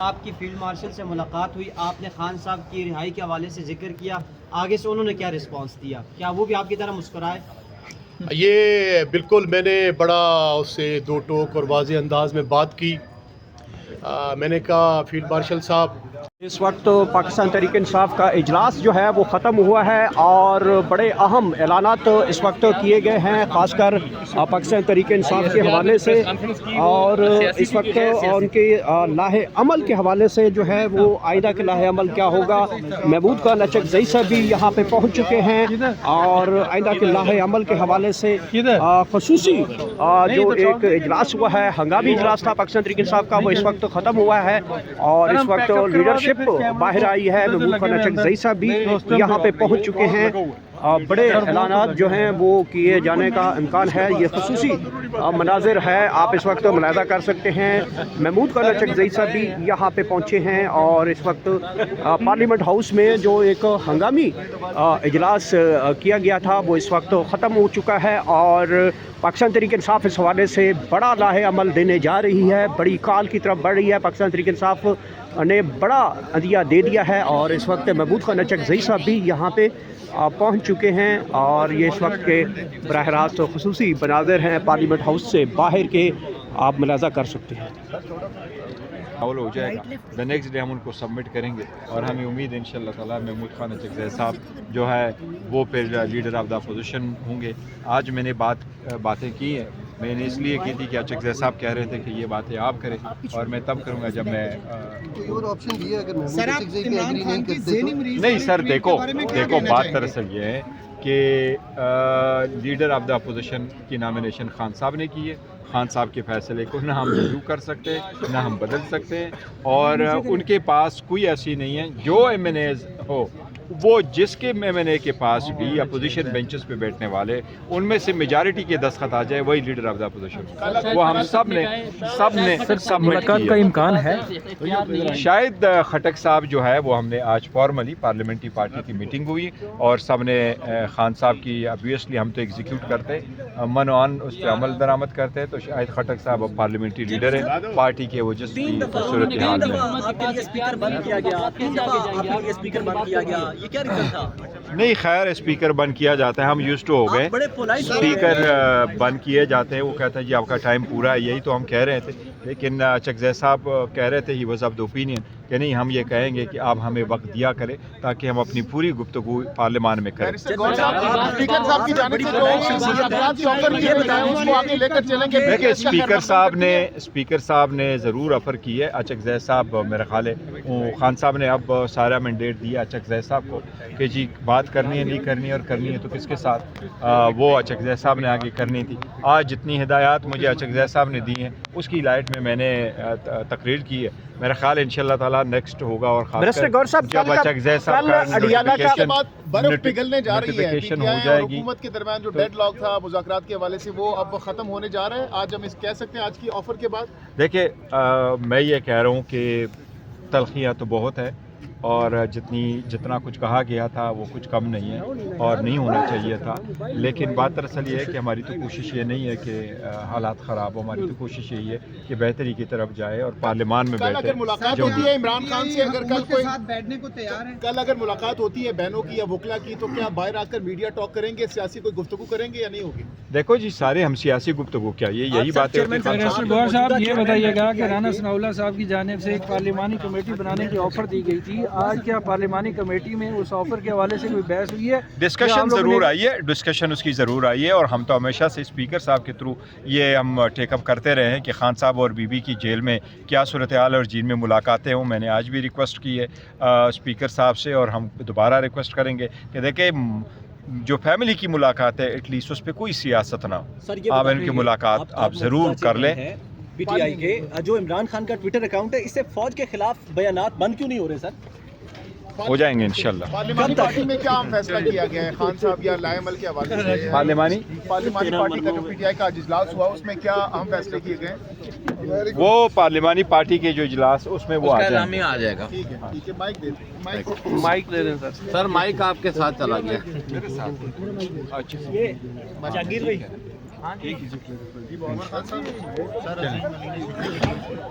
آپ کی field marshal سے ملاقات ہوئی، آپ نے خان صاحب کی رہائی کے حوالے سے ذکر کیا، آگے سے انہوں نے کیا رسپانس دیا؟ کیا وہ بھی آپ کی طرح مسکرائے؟ یہ بالکل میں نے بڑا اس سے دو ٹوک اور واضح انداز میں بات کی. میں نے کہا فیلڈ مارشل صاحب، اس وقت پاکستان تحریک انصاف کا اجلاس جو ہے وہ ختم ہوا ہے اور بڑے اہم اعلانات اس وقت کیے گئے ہیں، خاص کر پاکستان تحریک انصاف کے حوالے سے، اور اس وقت ان کے لاہے عمل کے حوالے سے جو ہے وہ آئندہ کے لاہے عمل کیا ہوگا. محمود خان اچکزئی صاحب بھی یہاں پہ پہنچ چکے ہیں اور آئندہ کے لاہے عمل کے حوالے سے خصوصی جو ایک اجلاس ہوا ہے، ہنگامی اجلاس تھا پاکستان تحریک انصاف کا، وہ اس وقت ختم ہوا ہے اور اس وقت لیڈرشپ باہر آئی ہے. محمود خان اچکزئی صاحب بھی یہاں پہ پہنچ چکے ہیں. بڑے اعلانات جو ہیں وہ کیے جانے کا امکان ہے. یہ خصوصی مناظر ہے، آپ اس وقت ملاحظہ کر سکتے ہیں. محمود خان اچکزئی صاحب بھی یہاں پہ پہنچے ہیں اور اس وقت پارلیمنٹ ہاؤس میں جو ایک ہنگامی اجلاس کیا گیا تھا وہ اس وقت ختم ہو چکا ہے اور پاکستان تحریک انصاف اس حوالے سے بڑا لاہے عمل دینے جا رہی ہے، بڑی کال کی طرف بڑھ رہی ہے. پاکستان تحریک انصاف نے بڑا عطیہ دے دیا ہے اور اس وقت محمود خان اچکزئی صاحب بھی یہاں پہ پہنچ چکے ہیں اور یہ اس وقت کے براہ راست خصوصی مناظر ہیں پارلیمنٹ ہاؤس سے باہر کے، آپ ملاحظہ کر سکتے ہیں. ہو جائے گا دا نیکسٹ ڈے ہم ان کو سبمٹ کریں گے اور ہمیں امید ہے انشاءاللہ تعالیٰ محمود خان اچکزئی صاحب جو ہے وہ پھر لیڈر آف دا اپوزیشن ہوں گے. آج میں نے باتیں کی ہیں، میں نے اس لیے کی تھی کہ اچکزئی صاحب کہہ رہے تھے کہ یہ باتیں آپ کریں اور میں تب کروں گا جب میں نہیں سر. دیکھو بات دراصل یہ ہے کہ لیڈر آف دا اپوزیشن کی نامینیشن خان صاحب نے کی ہے. خان صاحب کے فیصلے کو نہ ہم ریویو کر سکتے نہ ہم بدل سکتے ہیں اور ان کے پاس کوئی ایسی نہیں ہے. جو ایم این ایز ہو وہ جس کے ایم این اے کے پاس بھی اپوزیشن بینچز پہ بیٹھنے والے ان میں سے میجارٹی کے دستخط آ جائے وہی لیڈر آف دا اپوزیشن. وہ ہم سب نے ملاقات کا امکان ہے. شاید خٹک صاحب جو ہے وہ ہم نے آج فارملی پارلیمنٹری پارٹی کی میٹنگ ہوئی اور سب نے خان صاحب کی obviously ہم تو ایگزیکیوٹ کرتے من آن اس پہ عمل درآمد کرتے، تو شاید خٹک صاحب اب پارلیمنٹری لیڈر ہیں پارٹی کے. وہ جس بھی صورتحال میں نہیں خیر اسپیکر بند کیا جاتا ہے، ہم یوز ٹو ہو گئے. اسپیکر بند کیے جاتے ہیں، وہ کہتا ہے جی آپ کا ٹائم پورا ہے، یہی تو ہم کہہ رہے تھے. لیکن اچکزئی صاحب کہہ رہے تھے he was of the opinion کہ نہیں ہم یہ کہیں گے کہ آپ ہمیں وقت دیا کریں تاکہ ہم اپنی پوری گفتگو پارلیمان میں کریں. دیکھیں اسپیکر صاحب نے ضرور آفر کی ہے. اچکزئی صاحب میرا خیال ہے خان صاحب نے اب سارا مینڈیٹ دیا اچکزئی صاحب کو کہ جی بات کرنی ہے نہیں کرنی ہے، اور کرنی ہے تو کس کے ساتھ، وہ اچکزئی صاحب نے آگے کرنی تھی. آج جتنی ہدایات مجھے اچکزئی صاحب نے دی ہیں اس کی لائٹ میں نے تقریر کی ہے. میرا خیال ہے انشاءاللہ تعالیٰ نیکسٹ ہوگا اور خاص کر جب اچکزئی صاحب کا برف پگھلنے جا رہی ہے نوٹیفیکیشن ہو جائے گی. حکومت کے درمیان جو ڈیڈ لاک تھا مذاکرات کے حوالے سے وہ اب ختم ہونے جا رہا ہے. آج ہم کہہ سکتے ہیں آج کی آفر کے بعد دیکھیں میں یہ کہہ رہا ہوں کہ تلخیاں تو بہت ہے اور جتنا کچھ کہا گیا تھا وہ کچھ کم نہیں ہے اور نہیں ہونا چاہیے تھا. لیکن بات دراصل یہ ہے کہ ہماری تو کوشش یہ نہیں ہے کہ حالات خراب ہو، ہماری تو کوشش یہی ہے کہ بہتری کی طرف جائے اور پارلیمان میں بیٹھے. اگر ملاقات ہوتی ہے عمران خان سے، اگر کل کوئی بیٹھنے کو تیار ہے، کل اگر ملاقات ہوتی ہے بہنوں کی یا وکلا کی، تو کیا باہر آ کر میڈیا ٹاک کریں گے، سیاسی کوئی گفتگو کریں گے یا نہیں ہوگی؟ دیکھو جی سارے ہم سیاسی گفتگو کیا یہی باتیں ہوتی ہیں. گور صاحب یہ بتائیے گا کہ رانا ثناء اللہ صاحب کی جانب سے ایک پارلیمانی کمیٹی بنانے کی آفر دی گئی تھی، آج کیا پارلیمانی کمیٹی میں اس آفر کے حوالے سے کوئی بحث ہوئی ہے؟ ڈسکشن ضرور آئی ہے، ڈسکشن اس کی ضرور آئی ہے اور ہم تو ہمیشہ سے اسپیکر صاحب کے تھرو یہ ہم ٹیک اپ کرتے رہے ہیں کہ خان صاحب اور بی بی کی جیل میں کیا صورتحال اور جیل میں ملاقاتیں ہوں. میں نے آج بھی ریکویسٹ کی ہے اسپیکر صاحب سے اور ہم دوبارہ ریکویسٹ کریں گے کہ دیکھیں جو فیملی کی ملاقات ہے ایٹ لیسٹ اس پہ کوئی سیاست نہ ہو. آپ ان کی ملاقات آپ ضرور کر لیں. پی ٹی آئی کے جو عمران خان کا ٹویٹر اکاؤنٹ ہے، اس سے فوج کے خلاف بیانات بند کیوں نہیں ہو رہے سر؟ ہو جائیں گے انشاءاللہ. پارلیمانی پارٹی میں کیا فیصلہ کیا گیا ہے خان صاحب یا لائے عمل کے حوالے سے؟ پارلیمانی پارٹی کا جو پی ٹی آئی کا اجلاس ہوا اس میں کیا اہم فیصلے کیے گئے؟ وہ پارلیمانی پارٹی کے جو اجلاس اس میں وہ آ جائے گا. ٹھیک ہے مائک دے دیں. مائک دے دیں سر. مائک آپ کے ساتھ چلا گیا. میرے ساتھ. یہ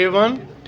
A1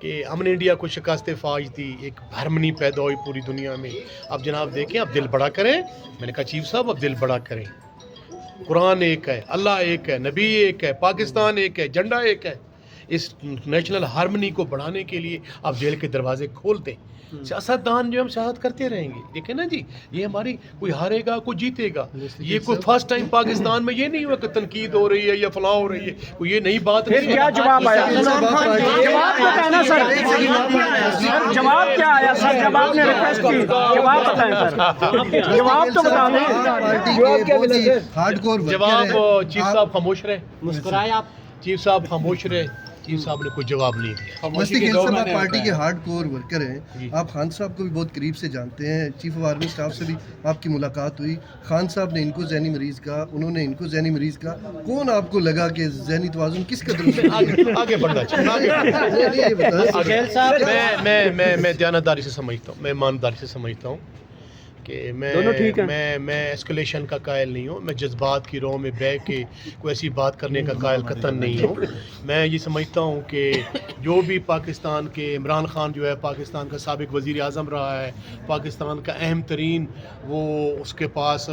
کہ امن انڈیا کو شکست فاش دی، ایک ہارمنی پیدا ہوئی پوری دنیا میں. اب جناب دیکھیں، اب دل بڑا کریں. میں نے کہا چیف صاحب اب دل بڑا کریں. قرآن ایک ہے، اللہ ایک ہے، نبی ایک ہے، پاکستان ایک ہے، جھنڈا ایک ہے. اس نیشنل ہارمنی کو بڑھانے کے لیے اب جیل کے دروازے کھول دیں. سیاستدان جو ہم سیاست کرتے رہیں گے، دیکھیں نا جی، یہ ہماری کوئی ہارے گا کوئی جیتے گا. یہ کوئی فرسٹ ٹائم پاکستان میں یہ نہیں ہوا کہ تنقید ہو رہی ہے یا فلاں ہو رہی ہے، کوئی یہ نئی بات پھر نہیں. کیا جواب آیا؟ جواب بتائیں نا سر، جواب کیا آیا سر؟ جب آپ نے ریکویسٹ کی جواب بتائیں سر، جواب تو بتا دیں. جواب چیف صاحب خاموش رہے. مسکرائے آپ. چیف صاحب خاموش رہے. چیف صاحب نے کوئی جواب نہیں دیا. مستی خیل صاحب آپ پارٹی کے ہارڈ کور ورکر ہیں، آپ خان صاحب کو بھی بہت قریب سے جانتے ہیں، چیف آف آرمی اسٹاف سے بھی آپ کی ملاقات ہوئی. خان صاحب نے ان کو ذہنی مریض کہا، انہوں نے ان کو ذہنی مریض کہا. کون آپ کو لگا کہ ذہنی توازن کس قدر آگے بڑھنا چاہیے. میں دیانتداری سے سمجھتا ہوں، میں ایمانداری سے سمجھتا ہوں کہ میں ایسکلیشن کا قائل نہیں ہوں. میں جذبات کی راہ میں بہ کے کوئی ایسی بات کرنے کا قائل قطعاً نہیں ہوں. میں یہ سمجھتا ہوں کہ جو بھی پاکستان کے عمران خان جو ہے پاکستان کا سابق وزیر اعظم رہا ہے، پاکستان کا اہم ترین وہ اس کے پاس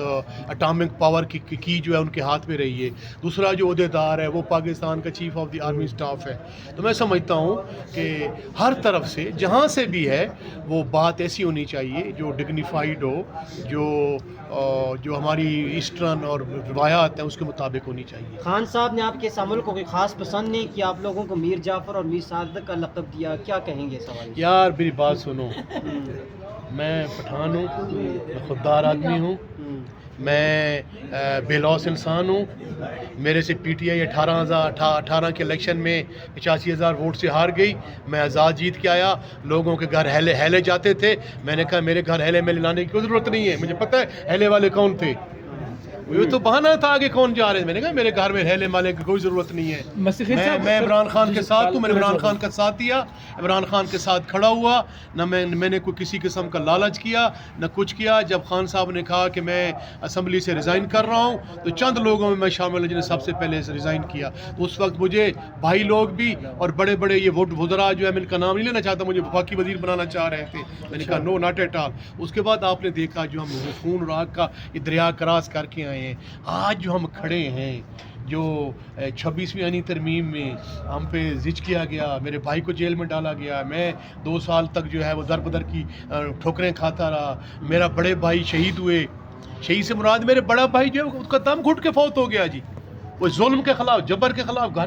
اٹامک پاور کی جو ہے ان کے ہاتھ میں رہی ہے. دوسرا جو عہدیدار ہے وہ پاکستان کا chief of the army staff ہے. تو میں سمجھتا ہوں کہ ہر طرف سے جہاں سے بھی ہے وہ بات ایسی ہونی چاہیے جو ڈگنیفائڈ ہو، جو ہماری ایسٹرن اور روایات ہیں اس کے مطابق ہونی چاہیے. خان صاحب نے آپ کے اس عمل کو کوئی خاص پسند نہیں کیا، آپ لوگوں کو میر جعفر اور میر صادق کا لقب دیا، کیا کہیں گے سوال؟ یار میری بات سنو، میں پٹھان ہوں، میں خوددار آدمی ہوں، میں بے لوث انسان ہوں. میرے سے پی ٹی آئی 18 کے الیکشن میں 85,000 ووٹ سے ہار گئی. میں آزاد جیت کے آیا. لوگوں کے گھر ہیلے جاتے تھے. میں نے کہا میرے گھر ہیلے میں لانے کی کوئی ضرورت نہیں ہے، مجھے پتہ ہے ہیلے والے کون تھے. یہ تو بہانہ تھا آگے کون جا رہے ہیں. میں نے کہا میرے گھر میں ہیلے مالے کی کوئی ضرورت نہیں ہے. میں عمران خان کے ساتھ ہوں. میں نے عمران خان کا ساتھ دیا، عمران خان کے ساتھ کھڑا ہوا. نہ میں نے کوئی کسی قسم کا لالچ کیا نہ کچھ کیا. جب خان صاحب نے کہا کہ میں اسمبلی سے ریزائن کر رہا ہوں تو چند لوگوں میں شامل ہوں جنہیں سب سے پہلے ریزائن کیا. تو اس وقت مجھے بھائی لوگ بھی اور بڑے بڑے یہ وزراء جو ہے، میں ان کا نام نہیں لینا چاہتا، مجھے وفاقی وزیر بنانا چاہ رہے تھے. میں نے کہا نو ناٹ ایٹ آل. اس کے بعد آپ نے دیکھا جو ہم خون راگ کا یہ دریا کراس کر کے آئے ہیں. آج جو ہم کھڑے ہیں، جو 26ویں آئینی ترمیم میں ہم پہ زج کیا گیا، میرے بھائی کو جیل میں ڈالا گیا، میں 2 سال تک جو ہے وہ در بدر کی ٹھوکریں کھاتا رہا. میرا بڑے بھائی شہید ہوئے. شہید سے مراد میرے بڑا بھائی جو ہے اس کا دم گھٹ کے فوت ہو گیا جی. وہ ظلم کے خلاف، جبر کے خلاف گھر